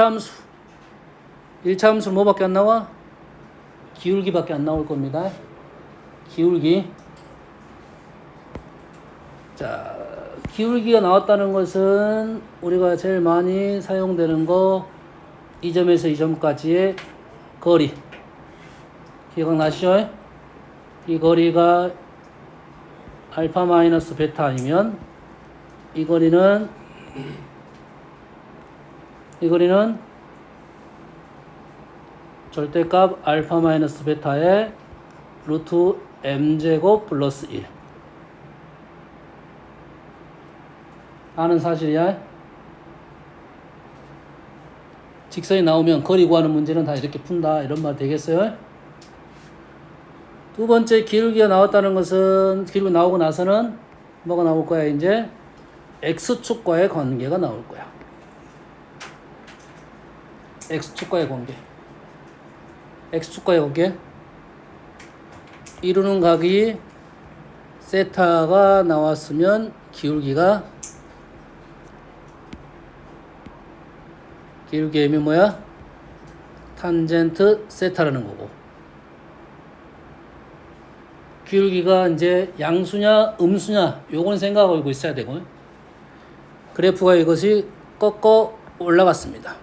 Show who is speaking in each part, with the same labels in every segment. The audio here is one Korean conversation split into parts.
Speaker 1: 함수 1차 함수 뭐밖에 안 나와? 기울기밖에 안 나올 겁니다. 기울기. 자, 기울기가 나왔다는 것은 우리가 제일 많이 사용되는 거 이 점에서 이 점까지의 거리. 기억나시죠? 이 거리가 알파 마이너스 베타 아니면 이 거리는 절대값 알파 마이너스 베타의 루트 m제곱 플러스 1 아는 사실이야. 직선이 나오면 거리 구하는 문제는 다 이렇게 푼다 이런 말 되겠어요? 두 번째, 기울기가 나왔다는 것은 기울기 나오고 나서는 뭐가 나올 거야? 이제 x축과의 관계가 나올 거야. x축과의 관계. x축과의 관계. 이루는 각이 세타가 나왔으면 기울기의 의미 뭐야? 탄젠트 세타라는 거고. 기울기가 이제 양수냐 음수냐 요건 생각하고 있어야 되고, 그래프가 이것이 꺾어 올라갔습니다.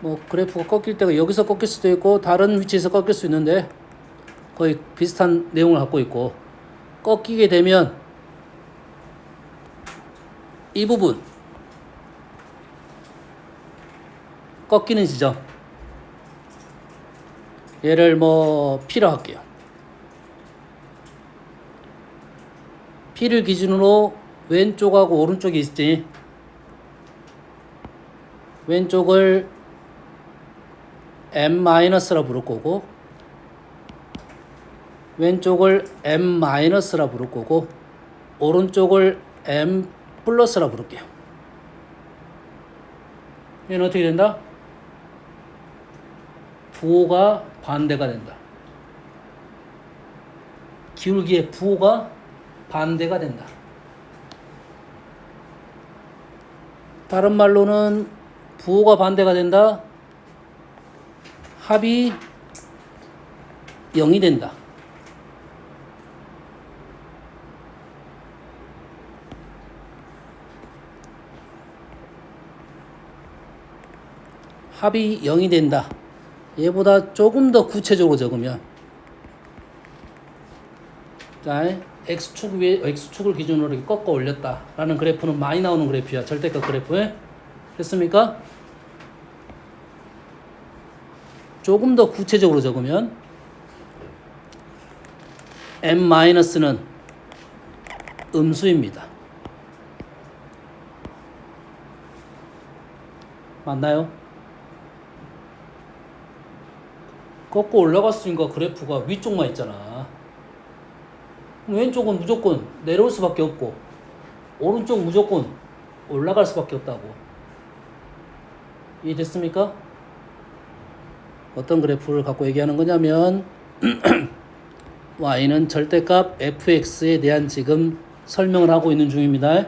Speaker 1: 뭐 그래프가 꺾일 때가 여기서 꺾일 수도 있고 다른 위치에서 꺾일 수 있는데 거의 비슷한 내용을 갖고 있고, 꺾이게 되면 이 부분 꺾이는 지점, 얘를 뭐 P로 할게요. P를 기준으로 왼쪽하고 오른쪽이 있지. 왼쪽을 M-라 부를 거고 왼쪽을 M-라 부를 거고 오른쪽을 M+라 부를게요. 얘는 어떻게 된다? 부호가 반대가 된다. 기울기의 부호가 반대가 된다. 다른 말로는 부호가 반대가 된다. 합이 0이 된다. 합이 0이 된다. 얘보다 조금 더 구체적으로 적으면, 자, x축을 기준으로 이렇게 꺾어 올렸다라는 그래프는 많이 나오는 그래프야. 절대값 그래프에. 됐습니까? 조금 더 구체적으로 적으면 m-는 음수입니다. 맞나요? 꺾고 올라갔으니까 그래프가 위쪽만 있잖아. 왼쪽은 무조건 내려올 수밖에 없고 오른쪽 무조건 올라갈 수밖에 없다고. 이해됐습니까? 어떤 그래프를 갖고 얘기하는 거냐면 y는 절대값 fx에 대한 지금 설명을 하고 있는 중입니다.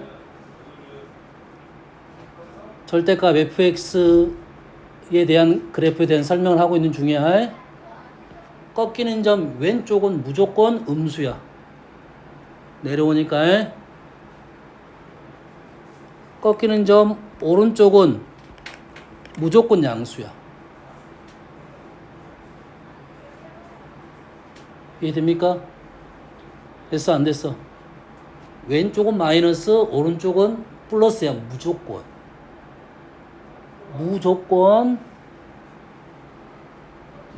Speaker 1: 절대값 fx에 대한 그래프에 대한 설명을 하고 있는 중이야. 꺾이는 점 왼쪽은 무조건 음수야. 내려오니까. 꺾이는 점 오른쪽은 무조건 양수야. 이해됩니까? 됐어 안 됐어? 왼쪽은 마이너스 오른쪽은 플러스야. 무조건.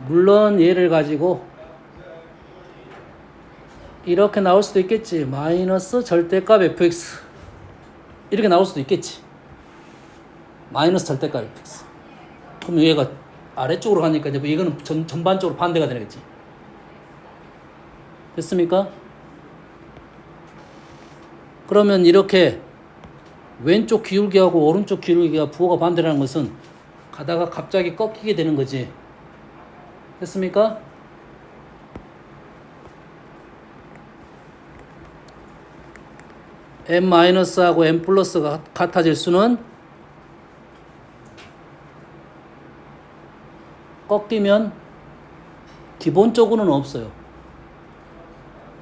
Speaker 1: 물론 얘를 가지고 이렇게 나올 수도 있겠지. 마이너스 절대값 fx 이렇게 나올 수도 있겠지. 마이너스 절대값 fx. 그럼 얘가 아래쪽으로 가니까 이제 이거는 전반적으로 반대가 되겠지. 됐습니까? 그러면 이렇게 왼쪽 기울기하고 오른쪽 기울기가 부호가 반대라는 것은 가다가 갑자기 꺾이게 되는 거지. 됐습니까? n-하고 n+가 같아질 수는 꺾이면 기본적으로는 없어요.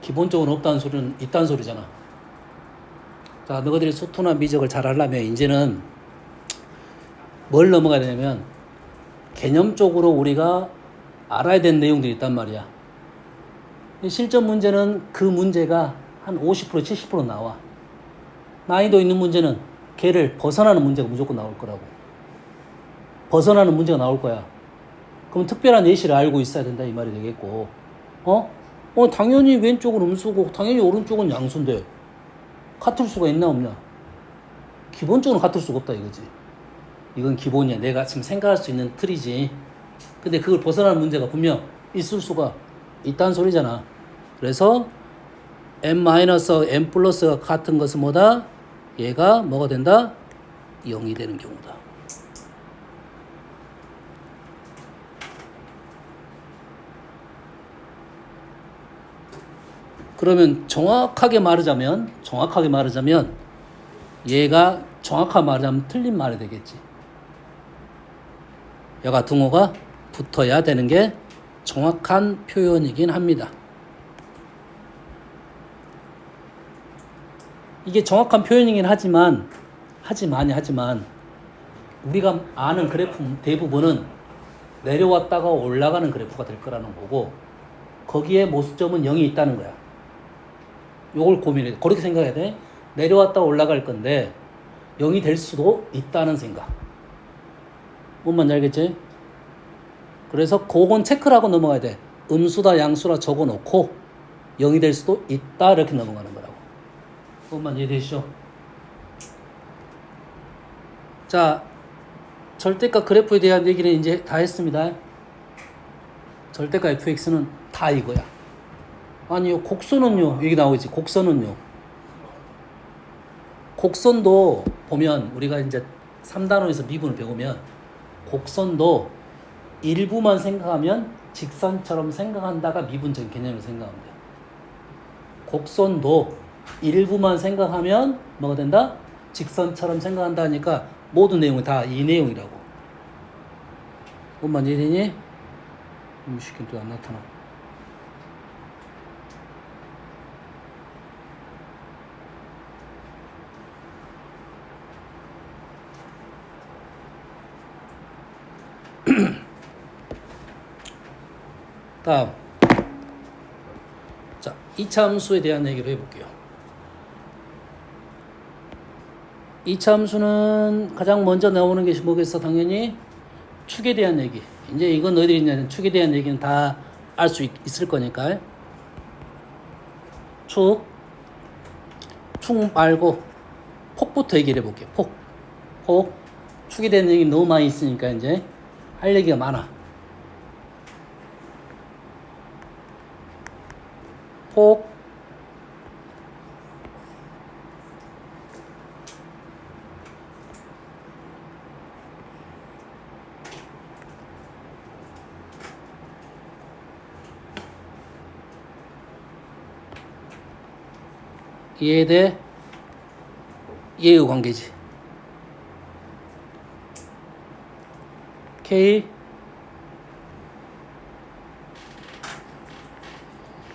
Speaker 1: 기본적으로 없다는 소리는 있다는 소리잖아. 자, 너희들이 수투나 미적을 잘 하려면 이제는 뭘 넘어가야 되냐면 개념적으로 우리가 알아야 되는 내용들이 있단 말이야. 실전 문제는 그 문제가 한 50%, 70% 나와. 난이도 있는 문제는 걔를 벗어나는 문제가 무조건 나올 거라고. 벗어나는 문제가 나올 거야. 그럼 특별한 예시를 알고 있어야 된다 이 말이 되겠고, 당연히 왼쪽은 음수고 당연히 오른쪽은 양수인데 같을 수가 있나 없냐? 기본적으로 같을 수가 없다 이거지. 이건 기본이야. 내가 지금 생각할 수 있는 틀이지. 근데 그걸 벗어나는 문제가 분명 있을 수가 있다는 소리잖아. 그래서 n-n+가 같은 것은 뭐다? 얘가 뭐가 된다? 0이 되는 경우다. 그러면 정확하게 말하자면 얘가 정확하게 말하자면 틀린 말이 되겠지. 여가 등호가 붙어야 되는 게 정확한 표현이긴 합니다. 이게 정확한 표현이긴 하지만 우리가 아는 그래프 대부분은 내려왔다가 올라가는 그래프가 될 거라는 거고 거기에 모수점은 0이 있다는 거야. 요걸 고민해. 그렇게 생각해야 돼. 내려왔다 올라갈 건데 0이 될 수도 있다는 생각. 뭔 말인지 알겠지? 그래서 그건 체크를 하고 넘어가야 돼. 음수다 양수라 적어놓고 0이 될 수도 있다 이렇게 넘어가는 거라고. 그것만 이해되시죠? 자, 절대값 그래프에 대한 얘기는 이제 다 했습니다. 절대값 fx는 다 이거야. 아니요, 곡선은요. 여기 나오지. 곡선은요. 곡선도 보면 우리가 이제 3단원에서 미분을 배우면 곡선도 일부만 생각하면 직선처럼 생각한다가 미분적인 개념을 생각하면 돼. 곡선도 일부만 생각하면 뭐가 된다? 직선처럼 생각한다 하니까 모든 내용이 다 이 내용이라고. 뭔 말인지 이해되니? 시킨 또 안 나타나. 다음. 자, 이차함수에 대한 얘기를 해볼게요. 이차함수는 가장 먼저 나오는 게 뭐겠어? 당연히 축에 대한 얘기. 이제 이건 너희들이 있냐면 축에 대한 얘기는 다 알 수 있을 거니까. 축 말고 폭부터 얘기를 해볼게요. 폭. 축에 대한 얘기 너무 많이 있으니까 이제 할 얘기가 많아. 폭 얘에 대해 얘의 관계지. K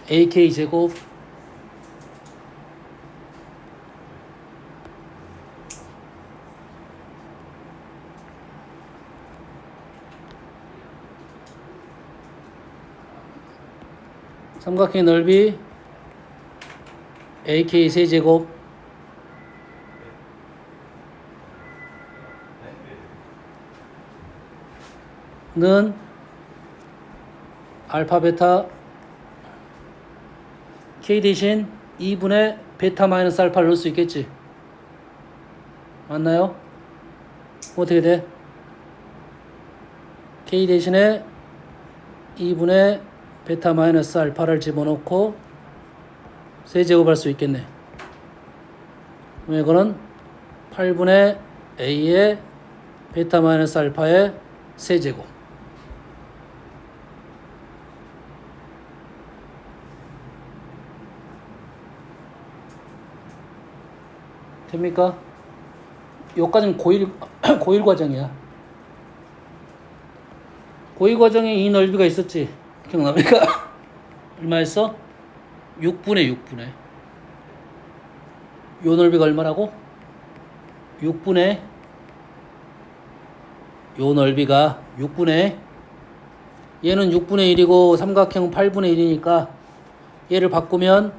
Speaker 1: AK 제곱 삼각형 넓이 AK 세제곱 는 알파 베타 K 대신 2분의 베타 마이너스 알파를 넣을 수 있겠지. 맞나요? 어떻게 돼? K 대신에 2분의 베타 마이너스 알파를 집어넣고 세제곱할 수 있겠네. 그럼 이거는 8분의 A의 베타 마이너스 알파의 세제곱. 됩니까? 요까지는 고1 과정이야. 고1 과정에 이 넓이가 있었지. 기억납니까? 얼마였어? 6분의 요 넓이가 얼마라고? 6분의 요 넓이가 6분의 얘는 6분의 1이고 삼각형 8분의 1이니까 얘를 바꾸면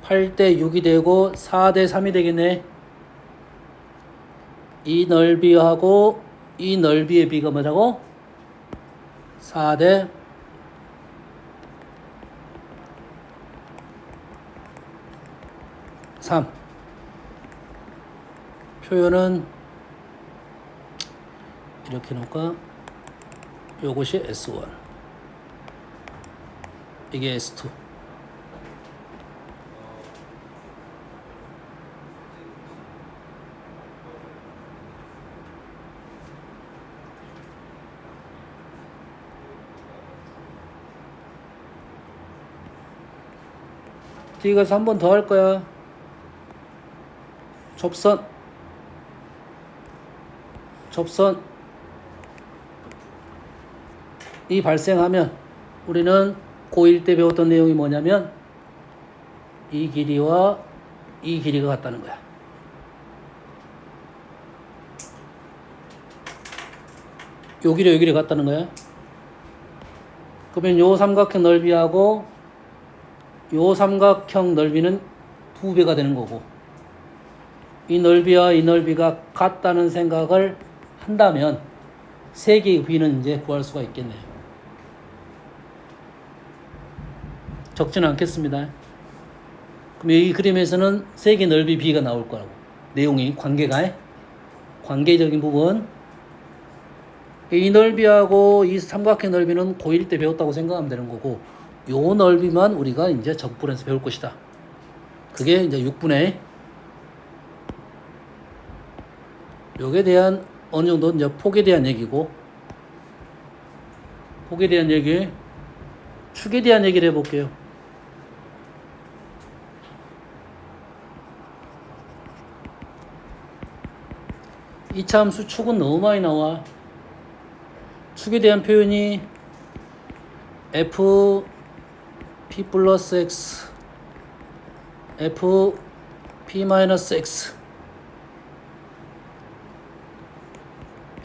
Speaker 1: 8대 6이 되고 4대 3이 되겠네. 이 넓이하고 이 넓이의 비가 뭐라고? 4대 3. 표현은 이렇게 놓을까? 요것이 S1, 이게 S2. 뒤에 가서 한 번 더 할 거야. 접선 이 발생하면 우리는 고1 때 배웠던 내용이 뭐냐면 이 길이와 이 길이가 같다는 거야. 요 길이 요 길이 같다는 거야. 그러면 요 삼각형 넓이하고 요 삼각형 넓이는 2배가 되는 거고, 이 넓이와 이 넓이가 같다는 생각을 한다면 세 개의 비는 이제 구할 수가 있겠네요. 적지는 않겠습니다. 그럼 이 그림에서는 세 개 넓이 비가 나올 거라고. 내용이 관계적인 부분. 이 넓이하고 이 삼각형 넓이는 고1 때 배웠다고 생각하면 되는 거고, 요 넓이만 우리가 이제 적분해서 배울 것이다. 그게 이제 6분의 요게 대한 어느 정도 이제 폭에 대한 얘기고, 폭에 대한 얘기, 축에 대한 얘기를 해볼게요. 이차함수 축은 너무 많이 나와. 축에 대한 표현이 f p 플러스 x f p 마이너스 x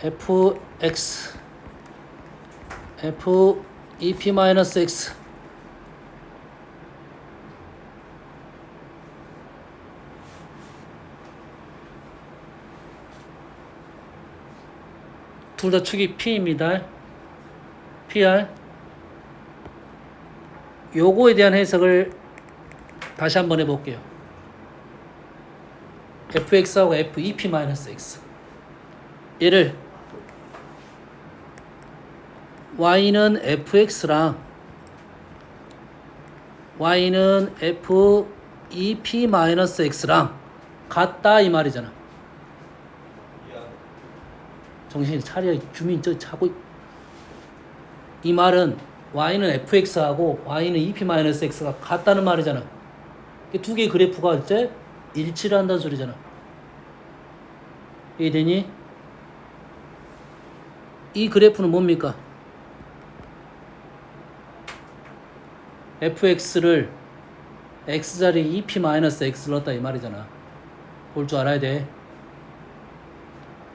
Speaker 1: fx f ep 마이너스 x 둘 다 축이 p입니다. pr 요거에 대한 해석을 다시 한번 해볼게요. fx하고 fep 마이너스 x, 얘를 y는 fx랑 y는 fep 마이너스 x랑 같다 이 말이잖아. 정신이 차려. 주민 저 자고. 이 말은 y는 fx하고 y는 ep 마이너스 x가 같다는 말이잖아. 두 개의 그래프가 이제 일치를 한다는 소리잖아. 이해되니? 이 그래프는 뭡니까? fx를 x자리에 ep 마이너스 x를 넣었다 이 말이잖아. 볼 줄 알아야 돼.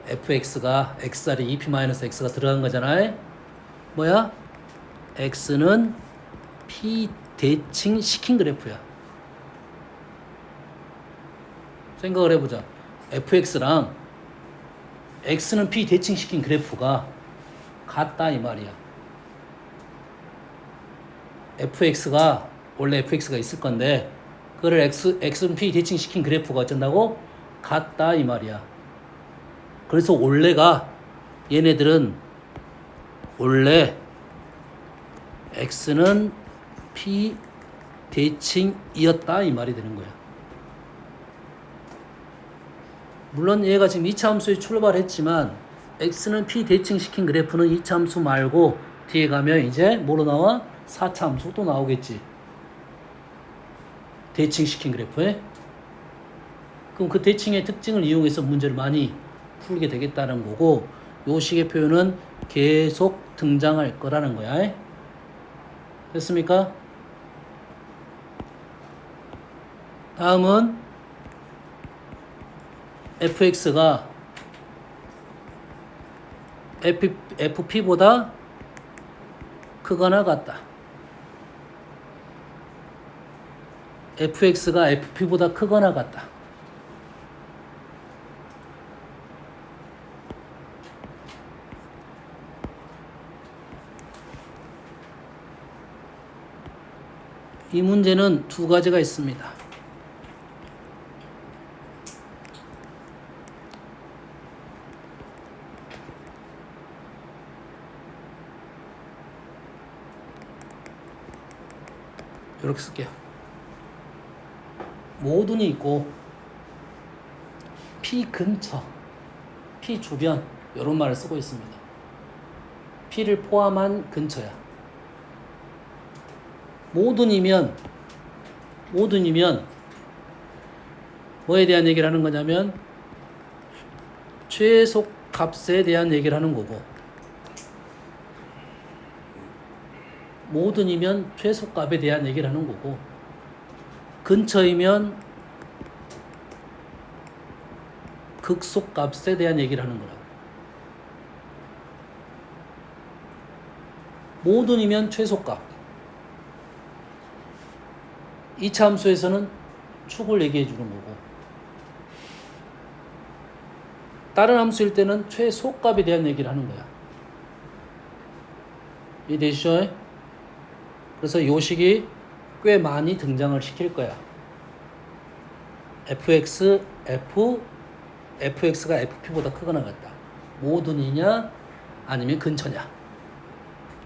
Speaker 1: fx가 x자리에 ep 마이너스 x가 들어간 거잖아. 뭐야? x는 p 대칭 시킨 그래프야. 생각을 해보자. fx랑 x는 p 대칭 시킨 그래프가 같다 이 말이야. fx가 원래 fx가 있을 건데 그거를 x는 p 대칭 시킨 그래프가 어쩐다고? 같다 이 말이야. 그래서 원래가 얘네들은 원래 x는 p 대칭이었다 이 말이 되는 거야. 물론 얘가 지금 2차 함수에 출발했지만 x는 p 대칭 시킨 그래프는 2차 함수 말고 뒤에 가면 이제 뭐로 나와? 4차 함수 또 나오겠지. 대칭 시킨 그래프에. 그럼 그 대칭의 특징을 이용해서 문제를 많이 풀게 되겠다는 거고, 요 식의 표현은 계속 등장할 거라는 거야. 됐습니까? 다음은 fx가 fp보다 크거나 같다. fx가 fp보다 크거나 같다. 이 문제는 두 가지가 있습니다. 이렇게 쓸게요. 모든이 있고 P 근처, P 주변 이런 말을 쓰고 있습니다. P를 포함한 근처야. 모든이면 뭐에 대한 얘기를 하는 거냐면 최소값에 대한 얘기를 하는 거고, 모든이면 최소값에 대한 얘기를 하는 거고, 근처이면 극소값에 대한 얘기를 하는 거라고. 모든이면 최소값. 2차 함수에서는 축을 얘기해 주는 거고, 다른 함수일 때는 최소값에 대한 얘기를 하는 거야. 이해되시죠? 그래서 이 식이 꽤 많이 등장을 시킬 거야. fx가 fp보다 크거나 같다. 모든이냐 아니면 근처냐,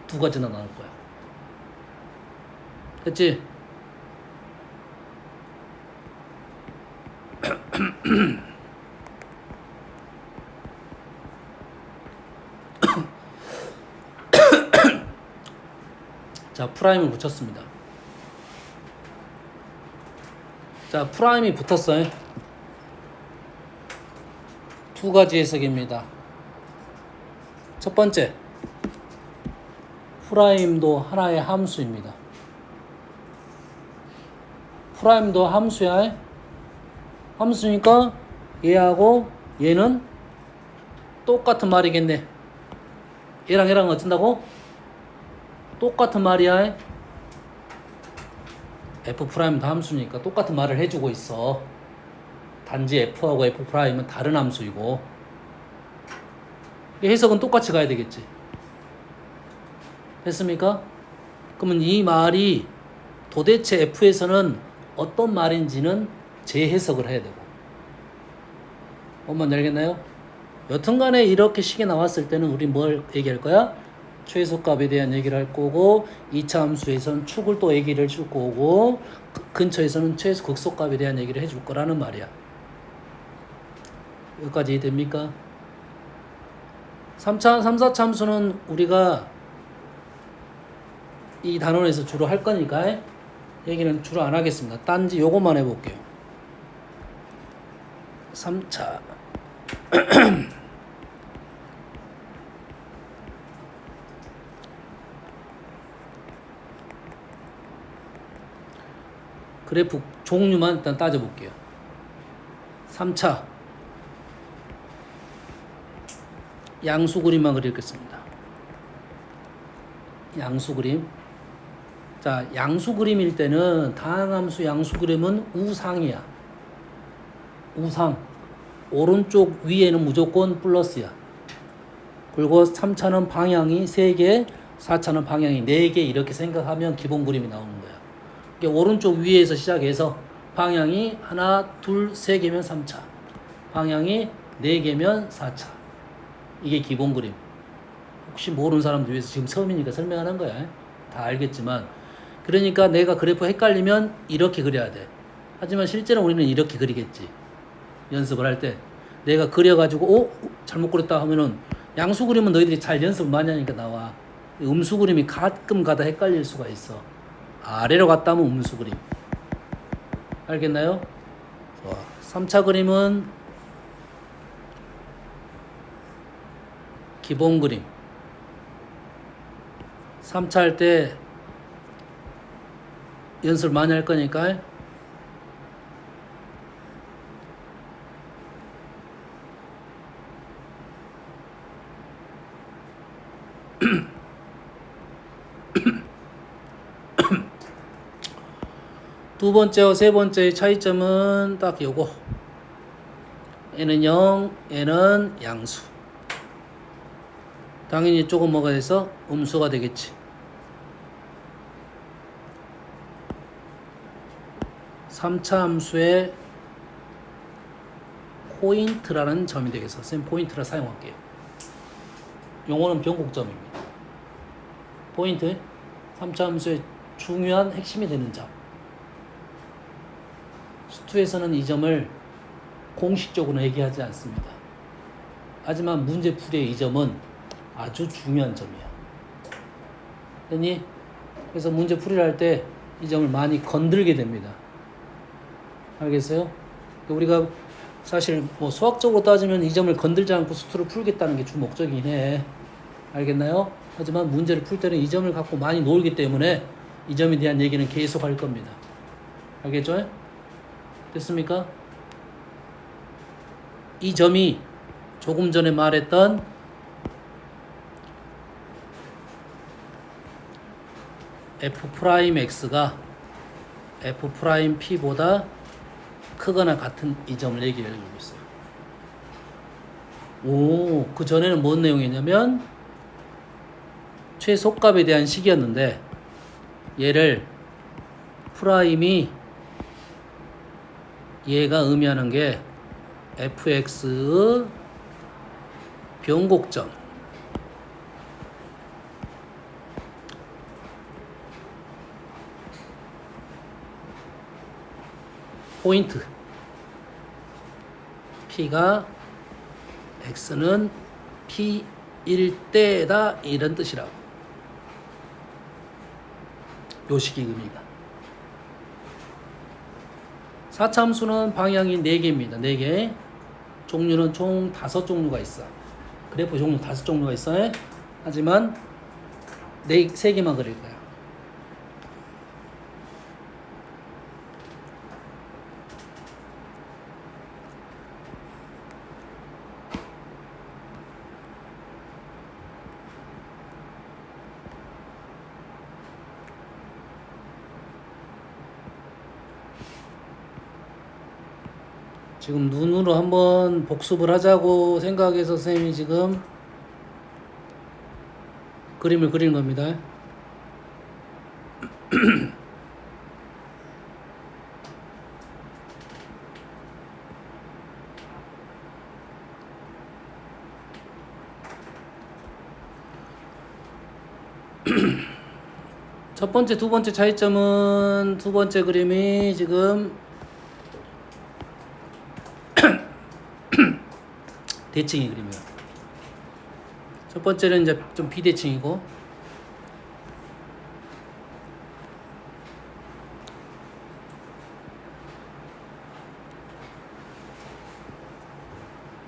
Speaker 1: 두 가지나 나올 거야. 됐지? 자, 프라임을 붙였습니다. 자, 프라임이 붙었어요. 두 가지 해석입니다. 첫 번째, 프라임도 하나의 함수입니다. 프라임도 함수야. 함수니까 얘하고 얘는 똑같은 말이겠네. 얘랑 얘랑 어쩐다고? 똑같은 말이야. F'도 함수니까 똑같은 말을 해주고 있어. 단지 F하고 F'은 다른 함수이고, 해석은 똑같이 가야 되겠지. 됐습니까? 그러면 이 말이 도대체 F에서는 어떤 말인지는 재해석을 해야 되고. 뭔 알겠나요? 여튼간에 이렇게 식이 나왔을 때는 우리 뭘 얘기할 거야? 최소값에 대한 얘기를 할 거고, 2차 함수에서는 축을 또 얘기를 해줄 거고, 근처에서는 최소 극소값에 대한 얘기를 해줄 거라는 말이야. 여기까지 이해됩니까? 3, 4차 함수는 우리가 이 단원에서 주로 할 거니까 얘기는 주로 안 하겠습니다. 단지 요것만 해볼게요. 3차 그래프 종류만 일단 따져볼게요. 3차 양수 그림만 그리겠습니다. 양수 그림. 자, 양수 그림일 때는 다항함수 양수 그림은 우상이야. 우상. 오른쪽 위에는 무조건 플러스야. 그리고 3차는 방향이 3개, 4차는 방향이 4개 이렇게 생각하면 기본 그림이 나오는 거야. 오른쪽 위에서 시작해서 방향이 하나, 둘, 3개면 3차. 방향이 4개면 4차. 이게 기본 그림. 혹시 모르는 사람들 위해서 지금 처음이니까 설명하는 거야. 다 알겠지만. 그러니까 내가 그래프 헷갈리면 이렇게 그려야 돼. 하지만 실제로 우리는 이렇게 그리겠지. 연습을 할 때. 내가 그려가지고 잘못 그렸다 하면은 양수 그림은 너희들이 잘 연습을 많이 하니까 나와. 음수 그림이 가끔 가다 헷갈릴 수가 있어. 아래로 갔다 하면 음수 그림. 알겠나요? 좋아. 3차 그림은 기본 그림. 3차 할 때 연습 많이 할 거니까 두 번째와 세 번째의 차이점은 딱 요거. 얘는 0, 얘는 양수. 당연히 조금 뭐가 돼서 음수가 되겠지. 3차 함수의 포인트라는 점이 되겠어. 선생님 포인트라 사용할게요. 용어는 변곡점입니다. 포인트, 3차 함수의 중요한 핵심이 되는 점. 수투에서는 이 점을 공식적으로 얘기하지 않습니다. 하지만 문제풀이의 이 점은 아주 중요한 점이야. 됐니? 그래서 문제풀이를 할 때 이 점을 많이 건들게 됩니다. 알겠어요? 우리가 사실 뭐 수학적으로 따지면 이 점을 건들지 않고 수투를 풀겠다는 게 주 목적이긴 해. 알겠나요? 하지만 문제를 풀 때는 이 점을 갖고 많이 놀기 때문에 이 점에 대한 얘기는 계속 할 겁니다. 알겠죠? 됐습니까? 이 점이 조금 전에 말했던 f'x가 f'p보다 크거나 같은 이 점을 얘기를 해주고 있어요. 오, 그 전에는 뭔 내용이냐면 최소값에 대한 식이었는데 얘를 프라임이 얘가 의미하는 게 fx의 변곡점 포인트 p가 x는 p일 때다 이런 뜻이라고. 요 식이 의미가. 4차 함수는 방향이 4개입니다. 4개. 종류는 총 5종류가 있어. 그래프 종류 5종류가 있어. 하지만 3개만 그릴 거야. 지금 눈으로 한번 복습을 하자고 생각해서 선생님이 지금 그림을 그리는 겁니다. 첫 번째, 두 번째 차이점은 두 번째 그림이 지금 대칭의 그림이에요. 첫 번째는 이제 좀 비대칭이고,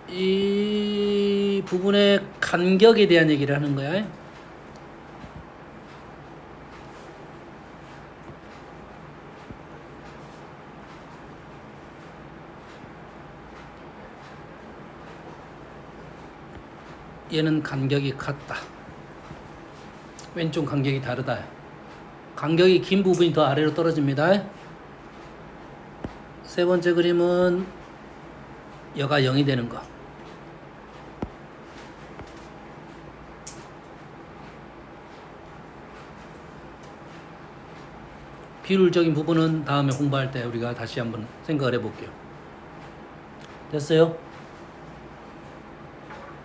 Speaker 1: 이 부분의 간격에 대한 얘기를 하는 거야. 얘는 간격이 같다. 왼쪽 간격이 다르다. 간격이 긴 부분이 더 아래로 떨어집니다. 세 번째 그림은 여가 0이 되는 거. 비율적인 부분은 다음에 공부할 때 우리가 다시 한번 생각을 해볼게요. 됐어요?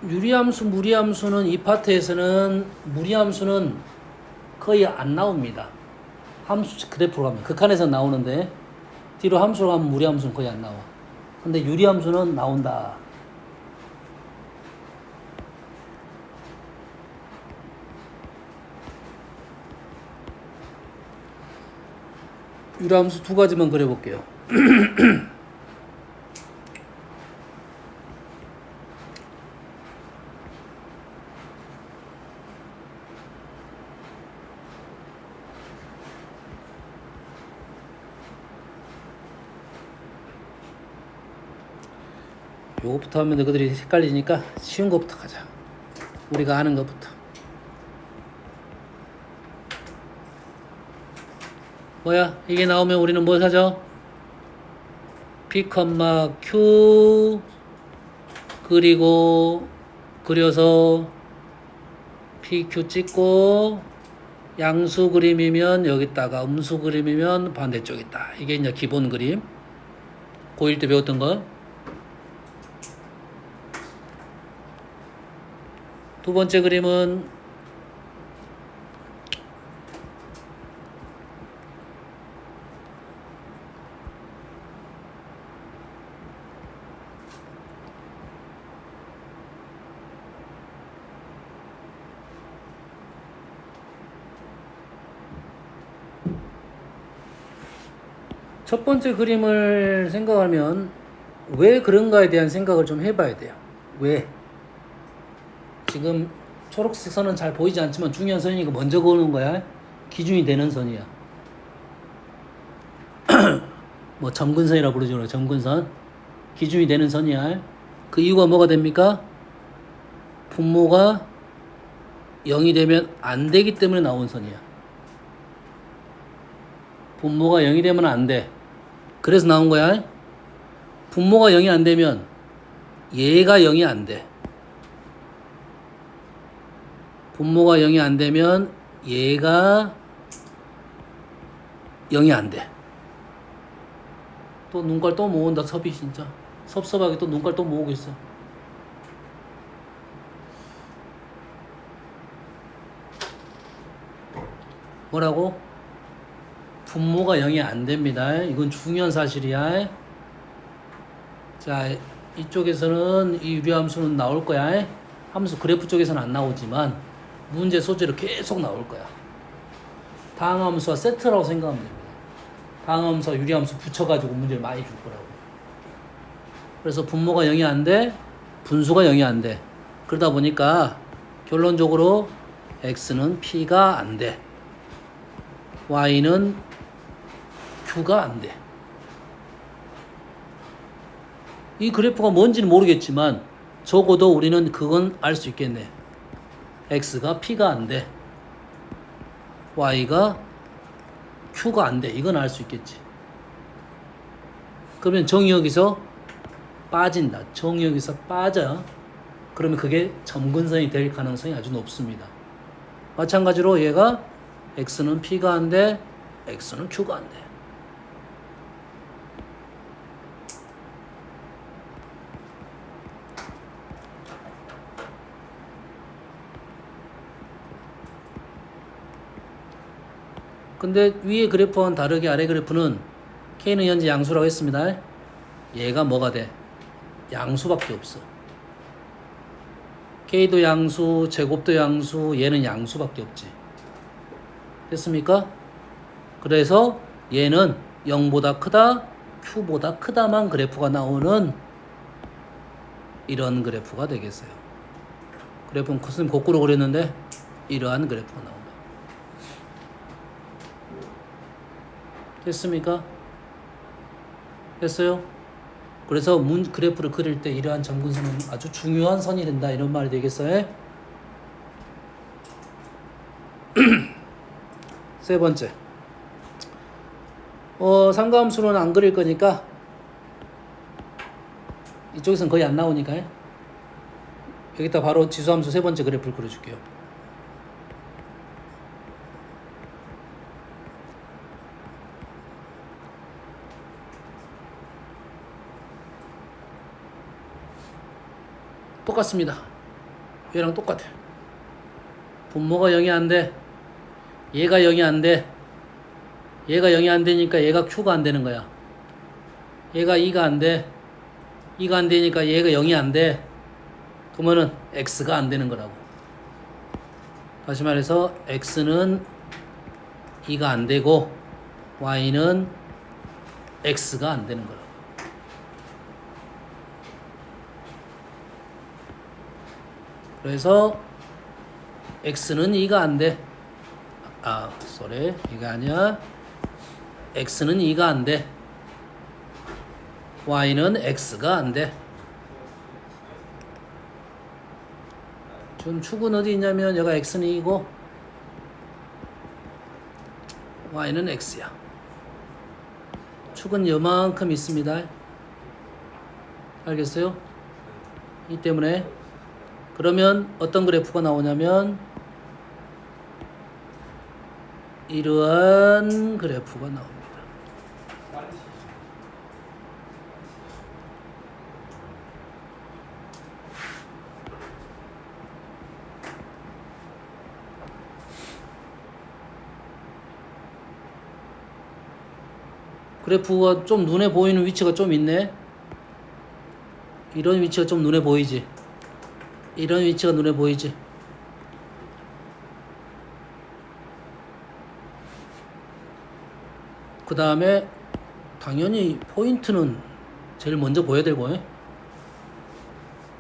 Speaker 1: 유리함수, 무리함수는 이 파트에서는 무리함수는 거의 안 나옵니다. 함수 그래프로 가면 극한에서 나오는데 뒤로 함수로 가면 무리함수는 거의 안 나와. 근데 유리함수는 나온다. 유리함수 두 가지만 그려볼게요. 요거부터 하면 너희들이 헷갈리니까 쉬운 거부터 가자. 우리가 아는 것부터. 뭐야? 이게 나오면 우리는 뭘 하죠? P, Q 그리고 그려서 PQ 찍고 양수 그림이면 여기다가 음수 그림이면 반대쪽 있다. 이게 이제 기본 그림. 고1 때 배웠던 거. 두 번째 그림은 첫 번째 그림을 생각하면 왜 그런가에 대한 생각을 좀 해봐야 돼요. 왜? 지금 초록색 선은 잘 보이지 않지만 중요한 선이니까 먼저 그어놓은 거야. 기준이 되는 선이야. 뭐 점근선이라고 부르죠. 점근선. 기준이 되는 선이야. 그 이유가 뭐가 됩니까? 분모가 0이 되면 안 되기 때문에 나온 선이야. 분모가 0이 되면 안 돼. 그래서 나온 거야. 분모가 0이 안 되면 얘가 0이 안 돼. 분모가 0이 안 되면 얘가 0이 안 돼. 또 눈깔 또 모은다. 섭이 진짜 섭섭하게 또 눈깔 또 모으고 있어. 뭐라고? 분모가 0이 안 됩니다. 이건 중요한 사실이야. 자, 이쪽에서는 이 유리함수는 나올 거야. 함수 그래프 쪽에서는 안 나오지만 문제 소재로 계속 나올 거야. 다항함수와 세트라고 생각하면 됩니다. 다항함수와 유리함수 붙여가지고 문제를 많이 줄 거라고. 그래서 분모가 0이 안 돼. 분수가 0이 안 돼. 그러다 보니까 결론적으로 x는 p가 안 돼. y는 q가 안 돼. 이 그래프가 뭔지는 모르겠지만 적어도 우리는 그건 알 수 있겠네. x가 p가 안 돼. y가 q가 안 돼. 이건 알 수 있겠지. 그러면 정이 여기서 빠진다. 정이 여기서 빠져. 그러면 그게 점근선이 될 가능성이 아주 높습니다. 마찬가지로 얘가 x는 p가 안 돼. x는 q가 안 돼. 근데 위에 그래프와는 다르게 아래 그래프는 K는 현재 양수라고 했습니다. 얘가 뭐가 돼? 양수밖에 없어. K도 양수, 제곱도 양수, 얘는 양수밖에 없지. 됐습니까? 그래서 얘는 0보다 크다, Q보다 크다만 그래프가 나오는 이런 그래프가 되겠어요. 그래프는 선생님 거꾸로 그렸는데 이러한 그래프가 나옵니다. 됐습니까? 됐어요? 그래서 그래프를 그릴 때 이러한 점근선은 아주 중요한 선이 된다. 이런 말이 되겠어요? 세 번째. 삼가함수는 안 그릴 거니까 이쪽에서는 거의 안 나오니까 여기다 바로 지수함수 세 번째 그래프를 그려줄게요. 똑같습니다. 얘랑 똑같아. 분모가 0이 안 돼. 얘가 0이 안 돼. 얘가 0이 안 되니까 얘가 Q가 안 되는 거야. 얘가 2가 안 돼. 2가 안 되니까 얘가 0이 안 돼. 그러면은 X가 안 되는 거라고. 다시 말해서 X는 2가 안 되고 Y는 X가 안 되는 거라고. 그래서 x는 2가 안 돼. 이게 아니야. x는 2가 안 돼. y는 x가 안 돼. 지금 축은 어디 있냐면 얘가 x는 2고 y는 x야. 축은 요만큼 있습니다. 알겠어요? 이 때문에 그러면 어떤 그래프가 나오냐면 이러한 그래프가 나옵니다. 그래프가 좀 눈에 보이는 위치가 좀 있네. 이런 위치가 좀 눈에 보이지. 이런 위치가 눈에 보이지. 그 다음에 당연히 포인트는 제일 먼저 보여야 되고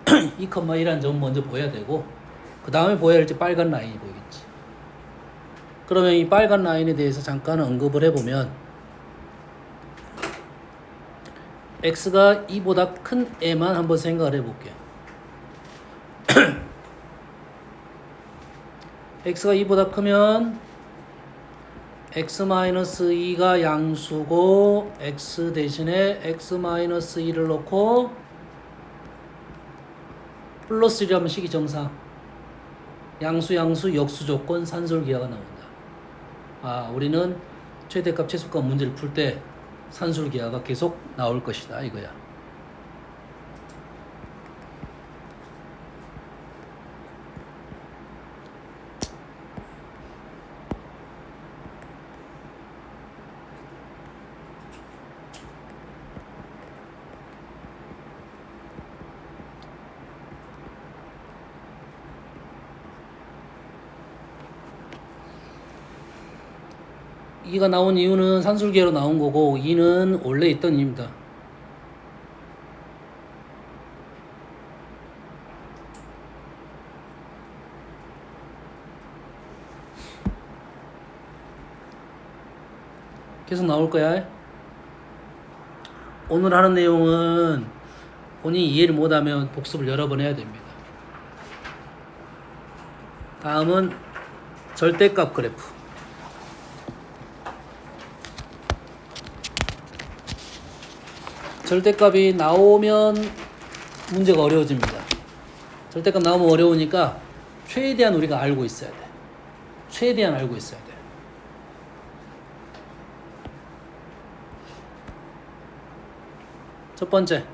Speaker 1: 2,1이라는 점 먼저 보여야 되고 그 다음에 보여야 할지 빨간 라인이 보이겠지. 그러면 이 빨간 라인에 대해서 잠깐 언급을 해보면 x가 2보다 큰 애만 한번 생각을 해볼게요. x가 2보다 크면 x-2가 양수고 x 대신에 x-2를 넣고 플러스 1이 하면 식이 정상. 양수 역수 조건 산술기하가 나온다. 우리는 최대값 최소값 문제를 풀 때 산술기하가 계속 나올 것이다 이거야. 이가 나온 이유는 산술기하로 나온 거고 2는 원래 있던 이유입니다. 계속 나올 거야. 오늘 하는 내용은 본인이 이해를 못하면 복습을 여러 번 해야 됩니다. 다음은 절대값 그래프. 절대값이 나오면 문제가 어려워집니다. 절대값 나오면 어려우니까 최대한 우리가 알고 있어야 돼. 최대한 알고 있어야 돼. 첫 번째,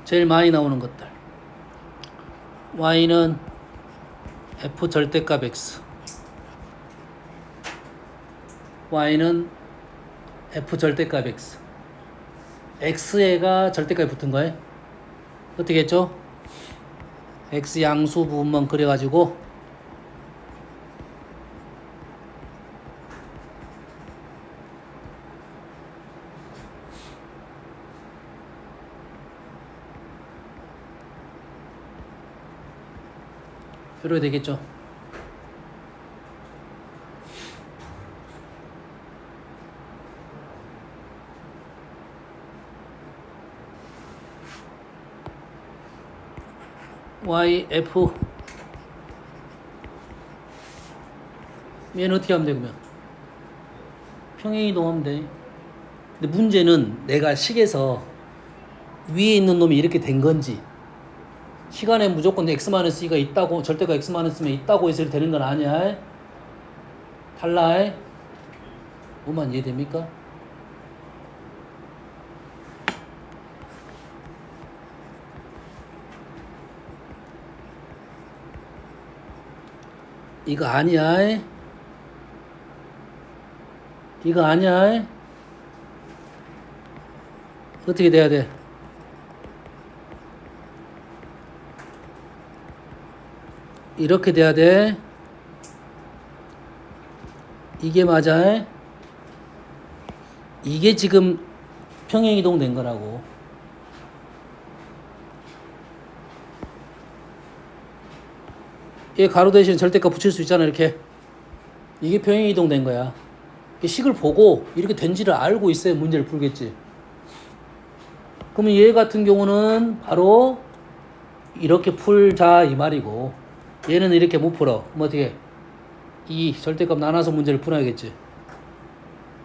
Speaker 1: 제일 많이 나오는 것들. y는 f 절대값 x, y는 f 절대값 x. x에가 절대값이 붙은 거예요. 어떻게 했죠? x 양수 부분만 그려가지고 이렇게 되겠죠. yf 얘는 어떻게 하면 돼? 그러면 평행이동하면 돼. 근데 문제는 내가 식에서 위에 있는 놈이 이렇게 된 건지 시간에 무조건 x-2가 있다고 절대가 x-면 있다고 해서 되는 건 아니야. 달라. 뭐만 이해됩니까? 이거 아니야. 이거 아니야. 어떻게 돼야 돼? 이렇게 돼야 돼. 이게 맞아. 이게 지금 평행이동 된 거라고. 얘 가로 대신 절대값 붙일 수 있잖아. 이렇게. 이게 평행이동 된 거야. 식을 보고 이렇게 된지를 알고 있어야 문제를 풀겠지. 그러면 얘 같은 경우는 바로 이렇게 풀자 이 말이고 얘는 이렇게 못 풀어. 뭐 어떻게 이 절대값 나눠서 문제를 풀어야겠지.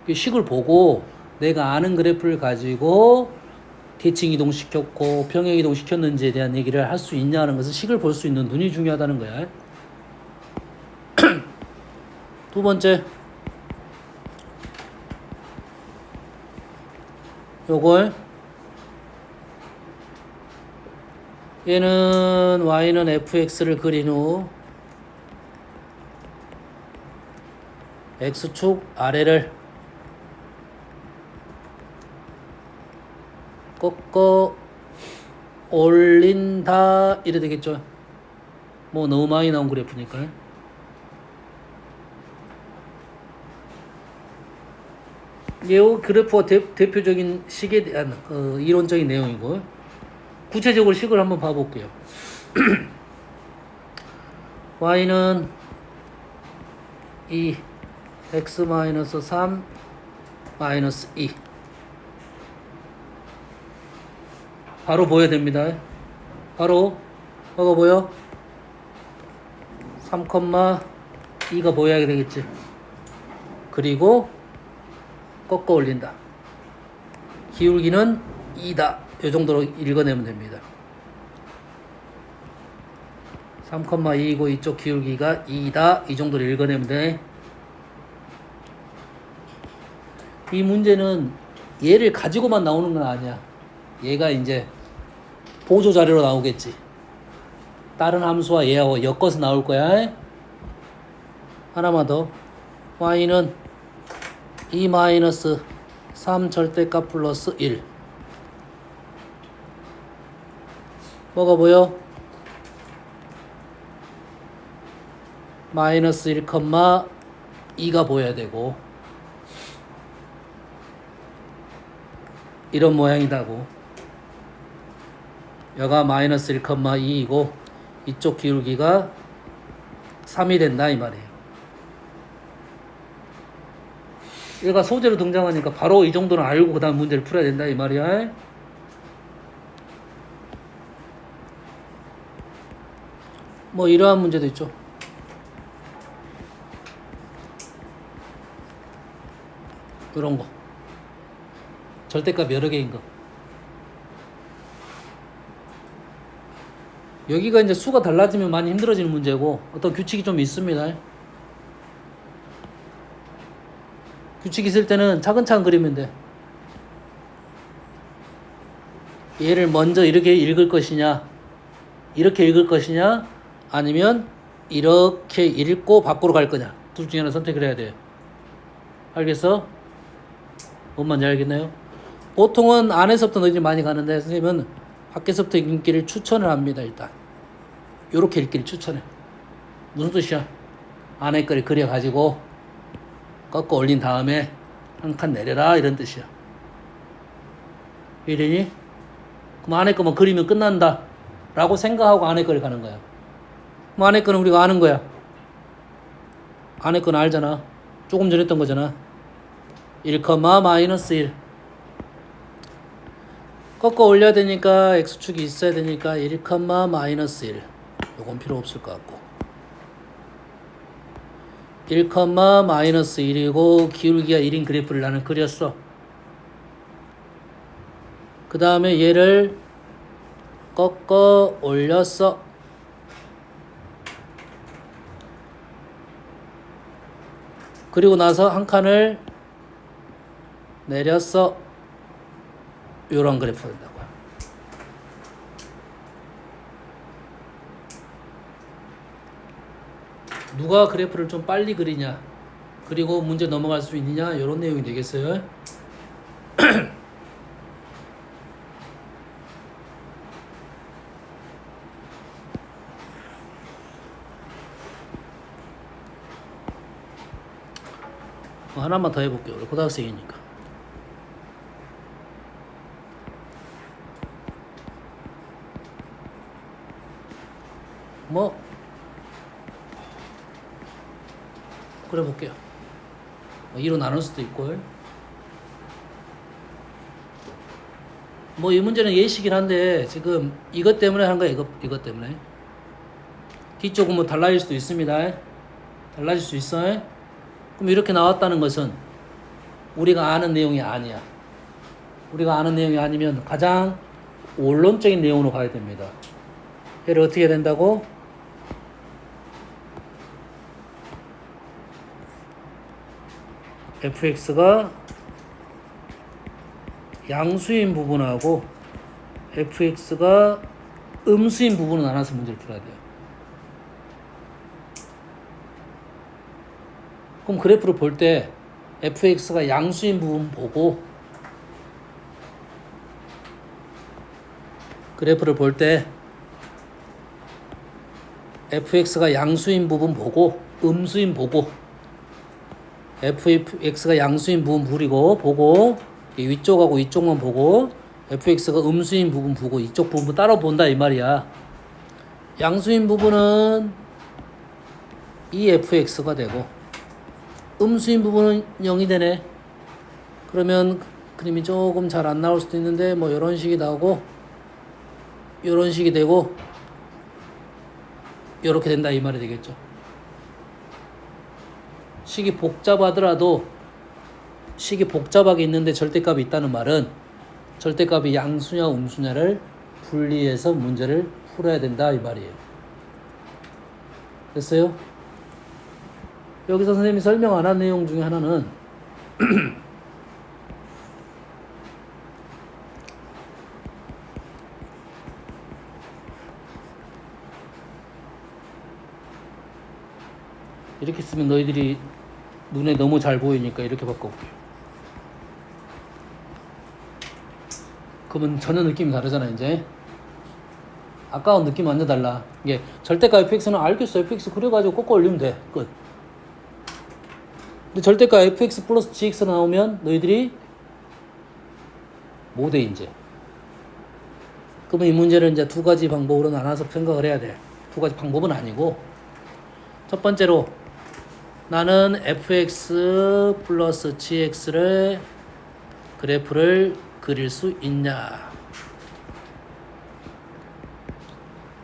Speaker 1: 그 식을 보고 내가 아는 그래프를 가지고 대칭 이동시켰고 평행 이동시켰는지에 대한 얘기를 할 수 있냐는 것은 식을 볼 수 있는 눈이 중요하다는 거야. 두 번째, 요걸 얘는 y는 fx를 그린 후 x축 아래를 꺾어 올린다 이래 되겠죠. 뭐 너무 많이 나온 그래프니까. 이 그래프가 대표적인 식에 대한 이론적인 내용이고, 구체적으로 식을 한번 봐볼게요. y는 2 x-3 -2 바로 보여야 됩니다. 바로 뭐가 보여? 3,2가 보여야 되겠지. 그리고 꺾어 올린다. 기울기는 2다. 이 정도로 읽어내면 됩니다. 3,2이고 이쪽 기울기가 2다. 이 정도로 읽어내면 돼. 이 문제는 얘를 가지고만 나오는 건 아니야. 얘가 이제 보조 자료로 나오겠지. 다른 함수와 얘하고 엮어서 나올 거야. 하나만 더. y는 2-3 절대값 플러스 1. 뭐가 보여? 마이너스 1,2가 보여야 되고, 이런 모양이다고. 여가 마이너스 1,2이고 이쪽 기울기가 3이 된다 이 말이에요. 얘가 소재로 등장하니까 바로 이 정도는 알고 그 다음 문제를 풀어야 된다 이 말이야. 뭐 이러한 문제도 있죠. 이런 거 절대값 여러 개인 거. 여기가 이제 수가 달라지면 많이 힘들어지는 문제고, 어떤 규칙이 좀 있습니다. 규칙 있을 때는 차근차근 그리면 돼. 얘를 먼저 이렇게 읽을 것이냐, 이렇게 읽을 것이냐, 아니면 이렇게 읽고 밖으로 갈 거냐. 둘 중에 하나 선택을 해야 돼. 알겠어? 뭔 말인지 알겠나요? 보통은 안에서부터 너희들이 많이 가는데 선생님은 밖에서부터 읽기를 추천을 합니다. 일단 요렇게 읽기를 추천해. 무슨 뜻이야? 안에 거를 그려가지고 꺾어 올린 다음에 한 칸 내려라 이런 뜻이야. 이러니? 그럼 안에 거만 그리면 끝난다 라고 생각하고 안에 거를 가는 거야. 그럼 안에 거는 우리가 아는 거야. 안에 거는 알잖아. 조금 전에 했던 거잖아. 1, 마이너스 1. 꺾어 올려야 되니까 x축이 있어야 되니까 1, 마이너스 1. 요건 필요 없을 것 같고. 1, 마이너스 1이고 기울기가 1인 그래프를 나는 그렸어. 그 다음에 얘를 꺾어 올렸어. 그리고 나서 한 칸을 내렸어. 요런 그래프가 된다고요. 누가 그래프를 좀 빨리 그리냐, 그리고 문제 넘어갈 수 있느냐, 이런 내용이 되겠어요. 하나만 더 해볼게요. 우리 고등학생이니까. 뭐 그래 볼게요. 2로 나눌 수도 있고. 뭐 이 문제는 예시긴 한데 지금 이것 때문에 한 거야. 이것 때문에. 뒤쪽은 뭐 달라질 수도 있습니다. 달라질 수 있어. 그럼 이렇게 나왔다는 것은 우리가 아는 내용이 아니야. 우리가 아는 내용이 아니면 가장 원론적인 내용으로 가야 됩니다. 얘를 어떻게 해야 된다고? fx가 양수인 부분하고 fx가 음수인 부분을 나눠서 문제를 풀어야 돼요. 그럼 그래프를 볼 때 fx가 양수인 부분 보고 그래프를 볼 때 fx가 양수인 부분 보고 음수인 보고 fx가 양수인 부분 보고 위쪽하고 이쪽만 보고 fx가 음수인 부분 보고 이쪽 부분 따로 본다 이 말이야. 양수인 부분은 2fx가 되고 음수인 부분은 0이 되네. 그러면 그림이 조금 잘 안 나올 수도 있는데 뭐 이런 식이 나오고 이런 식이 되고 이렇게 된다 이 말이 되겠죠. 식이 복잡하더라도 식이 복잡하게 있는데 절대값이 있다는 말은 절대값이 양수냐 음수냐를 분리해서 문제를 풀어야 된다 이 말이에요. 됐어요? 여기서 선생님이 설명 안 한 내용 중에 하나는 이렇게 쓰면 너희들이 눈에 너무 잘 보이니까 이렇게 바꿔볼게요. 그러면 전혀 느낌이 다르잖아 이제. 아까와 느낌 완전 달라. 이게 절대값 fx는 알겠어. fx 그려가지고 꺾어 올리면 돼. 끝. 근데 절대값 fx 플러스 gx 나오면 너희들이 뭐 돼 이제. 그러면 이 문제를 이제 두 가지 방법으로 나눠서 생각을 해야 돼. 두 가지 방법은 아니고 첫 번째로 나는 fx 플러스 gx를 그래프를 그릴 수 있냐.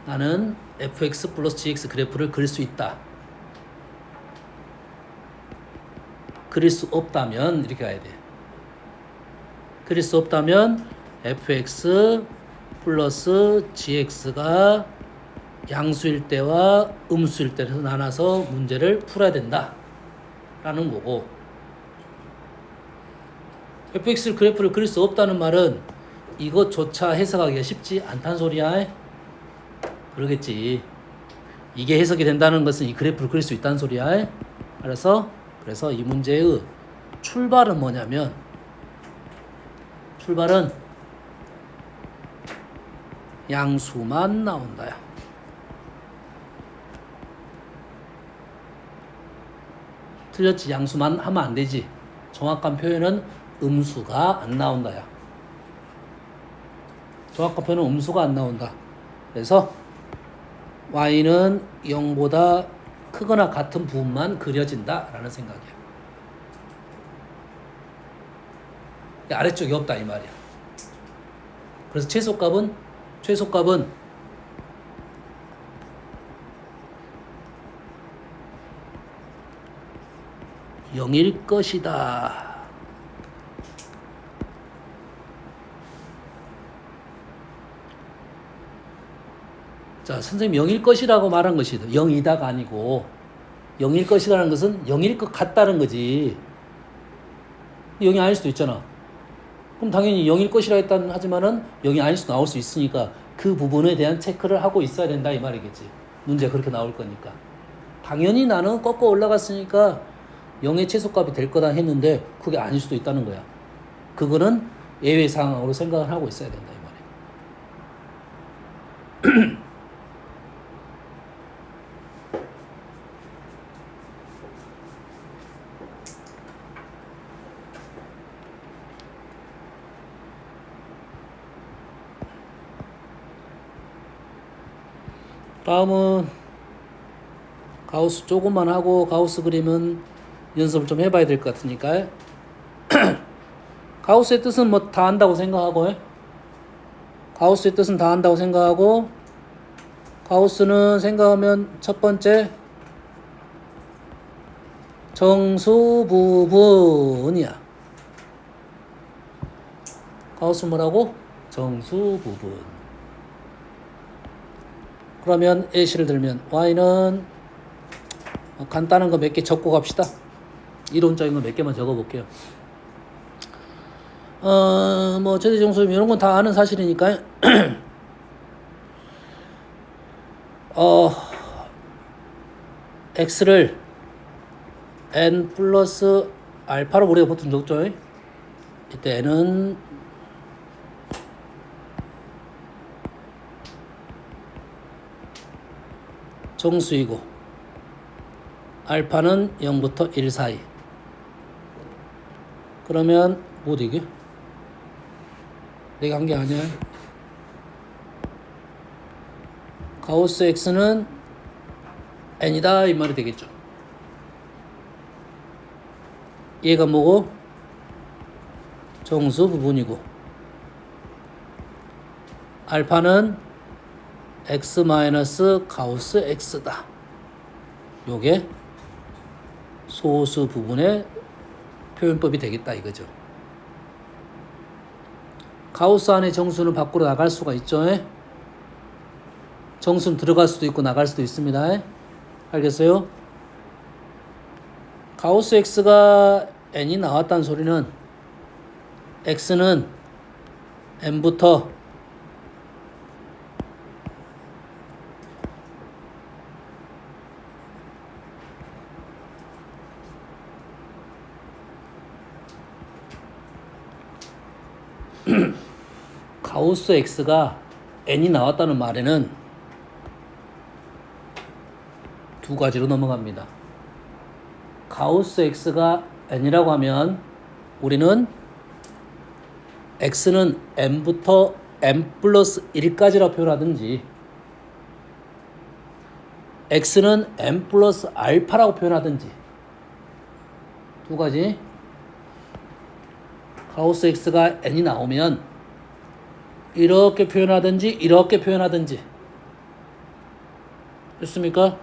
Speaker 1: 나는 fx 플러스 gx 그래프를 그릴 수 있다. 그릴 수 없다면 이렇게 가야 돼. 그릴 수 없다면 fx 플러스 gx가 양수일 때와 음수일 때에서 나눠서 문제를 풀어야 된다 라는 거고, fx 그래프를 그릴 수 없다는 말은 이것조차 해석하기가 쉽지 않다는 소리야. 그러겠지. 이게 해석이 된다는 것은 이 그래프를 그릴 수 있다는 소리야. 그래서 이 문제의 출발은 뭐냐면, 출발은 양수만 나온다야. 틀렸지. 양수만 하면 안 되지. 정확한 표현은 음수가 안 나온다야. 정확한 표현은 음수가 안 나온다. 그래서 y는 0보다 크거나 같은 부분만 그려진다 라는 생각이야. 아래쪽이 없다 이 말이야. 그래서 최소값은 0일 것이다. 자, 선생님 0일 것이라고 말한 것이 0이다가 아니고 0일 것이라는 것은 0일 것 같다는 거지. 0이 아닐 수도 있잖아. 그럼 당연히 0일 것이라 했다는 하지만은 0이 아닐 수도 나올 수 있으니까 그 부분에 대한 체크를 하고 있어야 된다 이 말이겠지. 문제가 그렇게 나올 거니까. 당연히 나는 꺾어 올라갔으니까 0의 최소값이 될 거다 했는데 그게 아닐 수도 있다는 거야. 그거는 예외 상황으로 생각을 하고 있어야 된다 이 말이야. 다음은 가우스 조금만 하고 가우스 그림은 연습을 좀 해봐야 될 것 같으니까. 가우스의 뜻은 뭐 다 안다고 생각하고, 가우스의 뜻은 다 안다고 생각하고, 가우스는 생각하면 첫 번째 정수 부분이야. 가우스 뭐라고? 정수 부분. 그러면 예시를 들면 y는 간단한 거 몇 개 적고 갑시다. 이론적인 거 몇 개만 적어 볼게요. 뭐 최대 정수 이런 건 다 아는 사실이니까 x를 n 플러스 알파로 우리가 보통 적죠. 이때 n은 정수이고 알파는 0부터 1 사이. 그러면 뭐 되게? 내가 한 게 아니야. 가우스 x는 n이다 이 말이 되겠죠. 얘가 뭐고? 정수 부분이고 알파는 x 마이너스 가우스 x다. 요게 소수 부분의 표현법이 되겠다 이거죠. 가우스 안에 정수는 밖으로 나갈 수가 있죠. 정수는 들어갈 수도 있고 나갈 수도 있습니다. 알겠어요? 가우스 x가 n이 나왔다는 소리는 x는 n부터 가우스 x가 n이 나왔다는 말에는 두 가지로 넘어갑니다. 가우스 x가 n이라고 하면 우리는 x는 n부터 n 플러스 1까지라고 표현하든지 x는 n 플러스 알파라고 표현하든지 두 가지. 가우스 x가 n이 나오면 이렇게 표현하든지 이렇게 표현하든지. 됐습니까?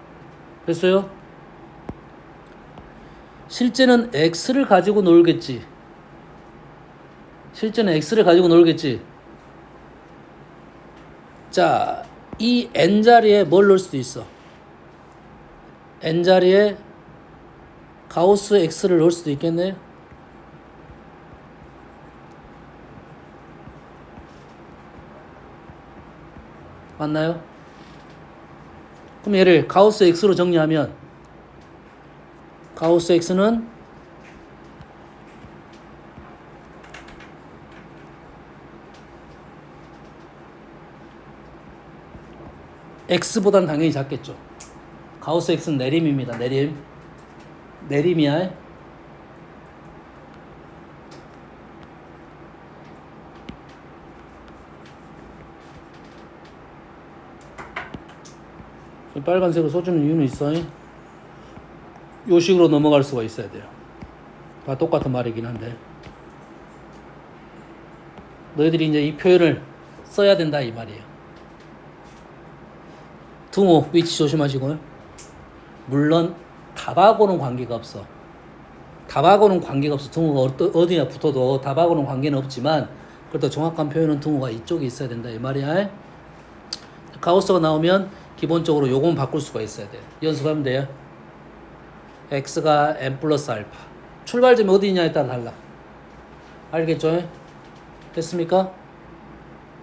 Speaker 1: 됐어요? 실제는 x를 가지고 놀겠지. 실제는 x를 가지고 놀겠지. 자, 이 n자리에 뭘 넣을 수도 있어. n자리에 가우스 x를 넣을 수도 있겠네. 맞나요? 그럼 얘를 가우스 x로 정리하면 가우스 x는 x보단 당연히 작겠죠. 가우스 x는 내림입니다. 내림이야. 빨간색으로 써주는 이유는 있어. 요 식으로 넘어갈 수가 있어야 돼요. 다 똑같은 말이긴 한데 너희들이 이제 이 표현을 써야 된다 이 말이에요. 등호 위치 조심하시고요. 물론 답하고는 관계가 없어. 답하고는 관계가 없어. 등호가 어디냐 붙어도 답하고는 관계는 없지만 그래도 정확한 표현은 등호가 이쪽에 있어야 된다 이 말이야. 가우스가 나오면 기본적으로 요건 바꿀 수가 있어야 돼. 연습하면 돼요. x가 n 플러스 알파. 출발점이 어디 있냐에 따라 달라. 알겠죠? 됐습니까?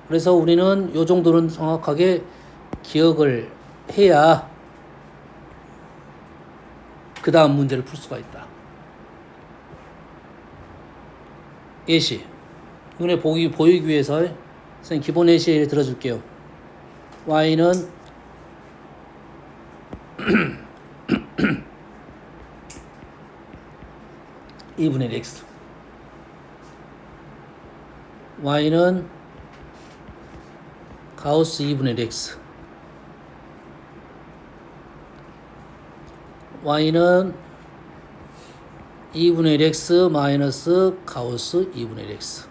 Speaker 1: 그래서 우리는 요 정도는 정확하게 기억을 해야 그 다음 문제를 풀 수가 있다. 예시. 이번에 보이기 위해서 선생님 기본 예시를 들어줄게요. y는 2분의 x y는 가우스 2분의 x y는 2분의 x 마이너스 가우스 2분의 x.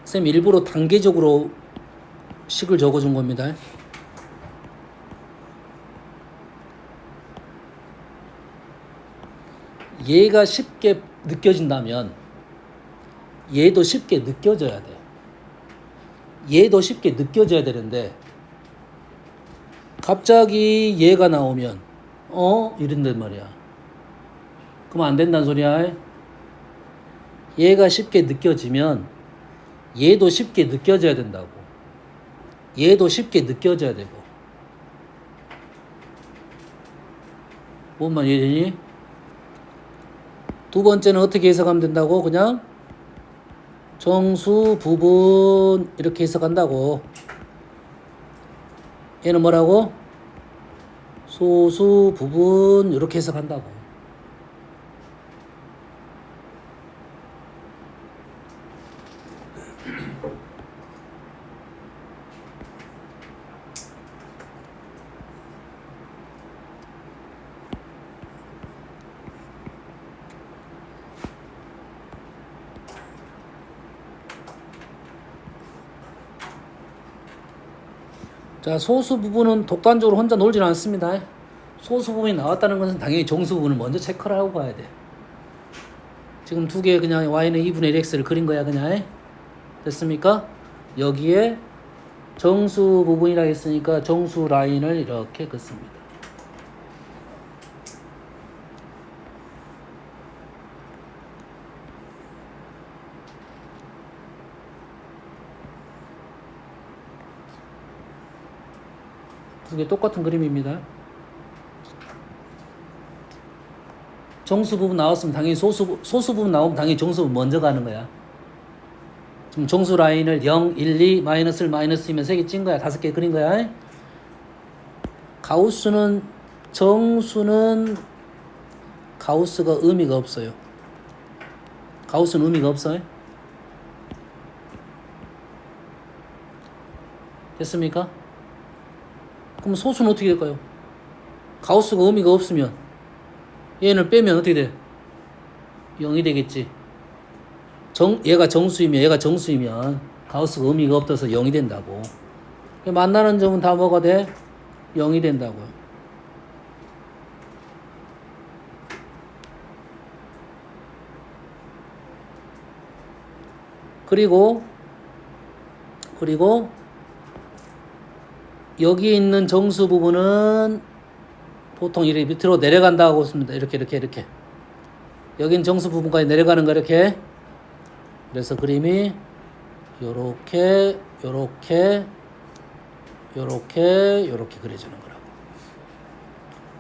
Speaker 1: 쌤 일부러 단계적으로 식을 적어준 겁니다. 얘가 쉽게 느껴진다면 얘도 쉽게 느껴져야 돼. 얘도 쉽게 느껴져야 되는데 갑자기 얘가 나오면 이런단 말이야. 그럼 안 된다는 소리야. 얘가 쉽게 느껴지면 얘도 쉽게 느껴져야 된다고. 얘도 쉽게 느껴져야 되고. 뭔 말이니? 두 번째는 어떻게 해석하면 된다고? 그냥 정수 부분 이렇게 해석한다고. 얘는 뭐라고? 소수 부분 이렇게 해석한다고. 자, 소수 부분은 독단적으로 혼자 놀지는 않습니다. 소수 부분이 나왔다는 것은 당연히 정수 부분을 먼저 체크를 하고 봐야 돼. 지금 두 개 그냥 y는 2분의 1x를 그린 거야 그냥. 됐습니까? 여기에 정수 부분이라 했으니까 정수 라인을 이렇게 긋습니다. 두 개 똑같은 그림입니다. 정수 부분 나왔으면 당연히 소수 부분 나오면 당연히 정수 부분 먼저 가는 거야. 지금 정수 라인을 0, 1, 2, 마이너스를 마이너스이면 3개 찐 거야. 5개 그린 거야. 가우스는 정수는 가우스가 의미가 없어요. 가우스는 의미가 없어요. 됐습니까? 그럼 소수는 어떻게 될까요? 가우스가 의미가 없으면 얘는 빼면 어떻게 돼? 0이 되겠지. 얘가 정수이면 가우스가 의미가 없어서 0이 된다고. 만나는 점은 다 뭐가 돼? 0이 된다고요. 그리고 여기 있는 정수 부분은 보통 이렇게 밑으로 내려간다고 했습니다. 이렇게. 여긴 정수 부분까지 내려가는 거 이렇게. 그래서 그림이 요렇게 그려지는 거라고.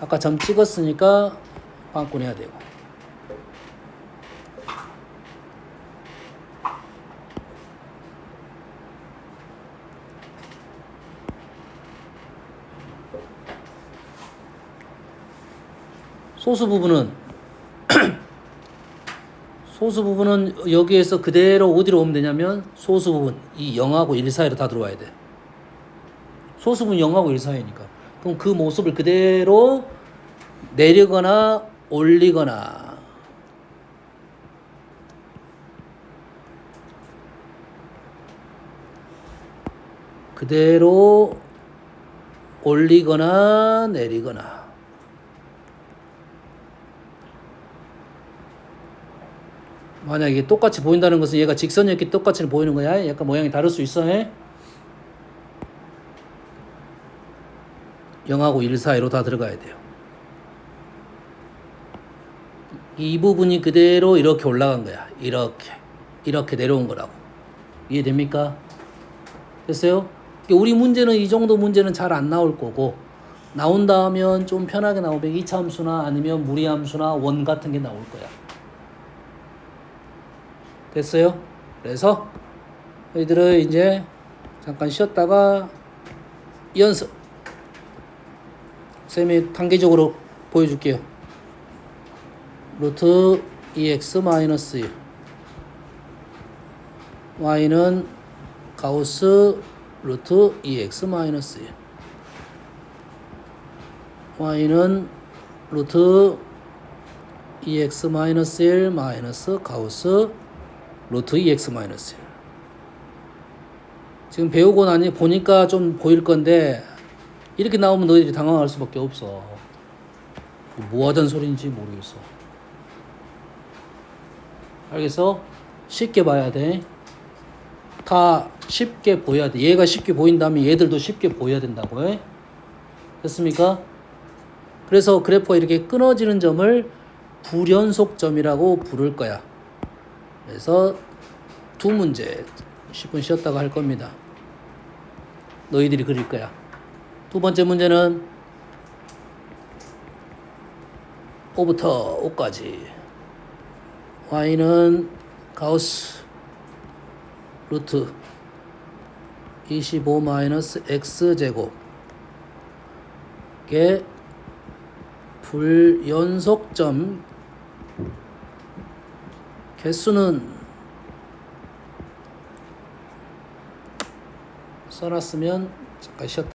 Speaker 1: 아까 점 찍었으니까 빵꾸내야 되고. 소수 부분은 여기에서 그대로 어디로 오면 되냐면 소수 부분 이 0하고 1 사이로 다 들어와야 돼. 소수 부분 0하고 1 사이니까. 그럼 그 모습을 그대로 내리거나 올리거나 그대로 올리거나 내리거나. 만약에 이게 똑같이 보인다는 것은 얘가 직선이었기 똑같이 보이는 거야. 약간 모양이 다를 수 있어. 0하고 1 사이로 다 들어가야 돼요. 이 부분이 그대로 이렇게 올라간 거야. 이렇게 내려온 거라고. 이해됩니까? 됐어요? 우리 문제는 이 정도 문제는 잘 안 나올 거고, 나온다 하면 좀 편하게 나오면 이차함수나 아니면 무리함수나 원 같은 게 나올 거야. 됐어요? 그래서 너희들은 이제 잠깐 쉬었다가 연습 쌤이 단계적으로 보여줄게요. 루트 2x 마이너스 1 y는 가우스 루트 2x 마이너스 1 y는 루트 2x 마이너스 1 마이너스 가우스 루트 2x 마이너스 1. 지금 배우고 나니 보니까 좀 보일 건데 이렇게 나오면 너희들이 당황할 수밖에 없어. 뭐 하던 소리인지 모르겠어. 알겠어? 쉽게 봐야 돼. 다 쉽게 보여야 돼. 얘가 쉽게 보인다면 얘들도 쉽게 보여야 된다고 해. 됐습니까? 그래서 그래프가 이렇게 끊어지는 점을 불연속점이라고 부를 거야. 그래서 두 문제 10분 쉬었다가 할 겁니다. 너희들이 그릴 거야. 두 번째 문제는 O부터 O까지 y는 가우스 루트 25 마이너스 x제곱 게 불연속점 개수는 써놨으면 잠깐 쉬었다